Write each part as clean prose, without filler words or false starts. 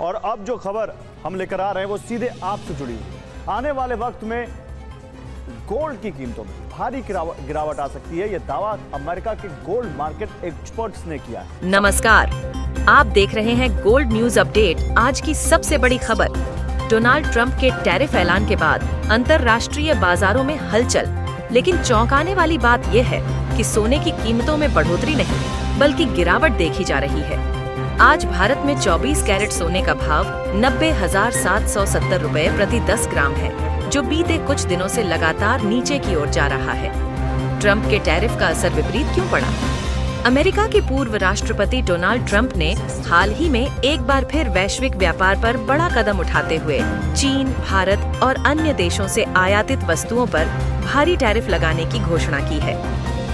और अब जो खबर हम लेकर आ रहे हैं वो सीधे आपसे जुड़ी हुई। आने वाले वक्त में गोल्ड की कीमतों में भारी गिरावट आ सकती है, यह दावा अमेरिका के गोल्ड मार्केट एक्सपर्ट्स ने किया है। नमस्कार, आप देख रहे हैं गोल्ड न्यूज अपडेट। आज की सबसे बड़ी खबर, डोनाल्ड ट्रंप के टैरिफ ऐलान के बाद अंतर्राष्ट्रीय बाजारों में हलचल। लेकिन चौंकाने वाली बात यह है कि सोने की कीमतों में बढ़ोतरी नहीं बल्कि गिरावट देखी जा रही है। आज भारत में 24 कैरेट सोने का भाव 90,770 रुपए प्रति 10 ग्राम है, जो बीते कुछ दिनों से लगातार नीचे की ओर जा रहा है। ट्रंप के टैरिफ का असर विपरीत क्यों पड़ा? अमेरिका के पूर्व राष्ट्रपति डोनाल्ड ट्रंप ने हाल ही में एक बार फिर वैश्विक व्यापार पर बड़ा कदम उठाते हुए चीन, भारत और अन्य देशों से आयातित वस्तुओं पर भारी टैरिफ लगाने की घोषणा की है।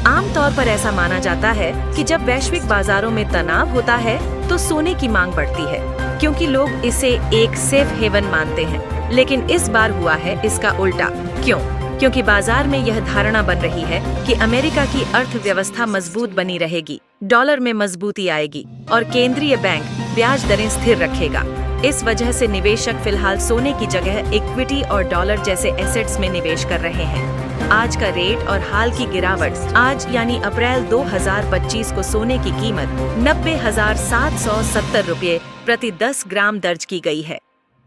आमतौर पर ऐसा माना जाता है कि जब वैश्विक बाजारों में तनाव होता है तो सोने की मांग बढ़ती है, क्योंकि लोग इसे एक सेफ हेवन मानते हैं। लेकिन इस बार हुआ है इसका उल्टा। क्यों? क्योंकि बाजार में यह धारणा बन रही है कि अमेरिका की अर्थव्यवस्था मजबूत बनी रहेगी, डॉलर में मजबूती आएगी और केंद्रीय बैंक ब्याज दरें स्थिर रखेगा। इस वजह से निवेशक फिलहाल सोने की जगह इक्विटी और डॉलर जैसे एसेट्स में निवेश कर रहे हैं। आज का रेट और हाल की गिरावट, आज यानी अप्रैल 2025 को सोने की कीमत 90,770 रुपये प्रति 10 ग्राम दर्ज की गई है।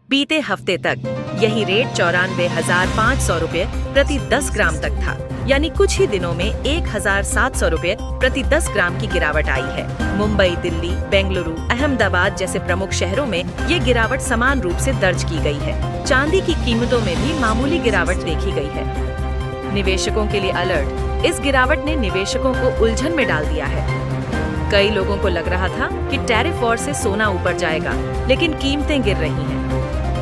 बीते हफ्ते तक यही रेट 94,500 रुपये प्रति 10 ग्राम तक था, यानी कुछ ही दिनों में 1,700 रुपये प्रति 10 ग्राम की गिरावट आई है। मुंबई, दिल्ली, बेंगलुरु, अहमदाबाद जैसे प्रमुख शहरों में ये गिरावट समान रूप से दर्ज की गई है। चांदी की कीमतों में भी मामूली गिरावट देखी गई है। निवेशकों के लिए अलर्ट, इस गिरावट ने निवेशकों को उलझन में डाल दिया है। कई लोगों को लग रहा था कि टैरिफ वॉर से सोना ऊपर जाएगा, लेकिन कीमतें गिर रही हैं।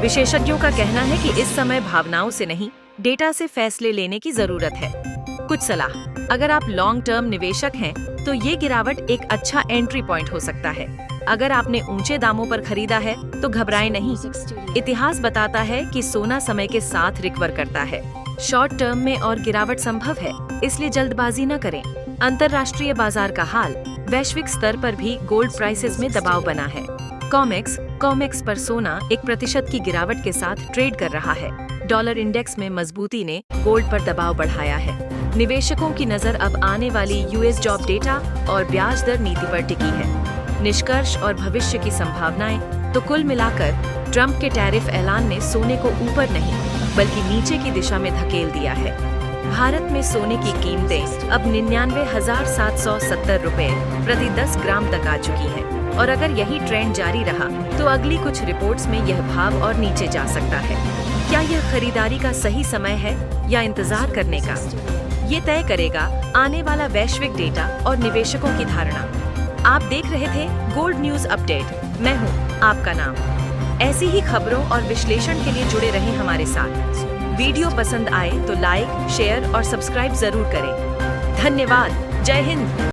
विशेषज्ञों का कहना है कि इस समय भावनाओं से नहीं, डेटा से फैसले लेने की जरूरत है। कुछ सलाह, अगर आप लॉन्ग टर्म निवेशक हैं तो ये गिरावट एक अच्छा एंट्री पॉइंट हो सकता है। अगर आपने ऊंचे दामों पर खरीदा है तो घबराएं नहीं। इतिहास बताता है कि सोना समय के साथ रिकवर करता है। शॉर्ट टर्म में और गिरावट संभव है, इसलिए जल्दबाजी न करें। अंतर्राष्ट्रीय बाजार का हाल, वैश्विक स्तर पर भी गोल्ड प्राइसेस में दबाव बना है। कॉमेक्स पर सोना 1% की गिरावट के साथ ट्रेड कर रहा है। डॉलर इंडेक्स में मजबूती ने गोल्ड पर दबाव बढ़ाया है। निवेशकों की नजर अब आने वाली यूएस जॉब डेटा और ब्याज दर नीति पर टिकी है। निष्कर्ष और भविष्य की संभावनाएं, तो कुल मिलाकर ट्रंप के टैरिफ ऐलान ने सोने को ऊपर नहीं बल्कि नीचे की दिशा में धकेल दिया है। भारत में सोने की कीमतें अब 99,770 रुपए प्रति 10 ग्राम तक आ चुकी हैं। और अगर यही ट्रेंड जारी रहा तो अगली कुछ रिपोर्ट्स में यह भाव और नीचे जा सकता है। क्या यह खरीदारी का सही समय है या इंतजार करने का? ये तय करेगा आने वाला वैश्विक डेटा और निवेशकों की धारणा। आप देख रहे थे गोल्ड न्यूज अपडेट। मैं हूँ आपका नाम। ऐसी ही खबरों और विश्लेषण के लिए जुड़े रहें हमारे साथ। वीडियो पसंद आए तो लाइक, शेयर और सब्सक्राइब जरूर करें। धन्यवाद। जय हिंद।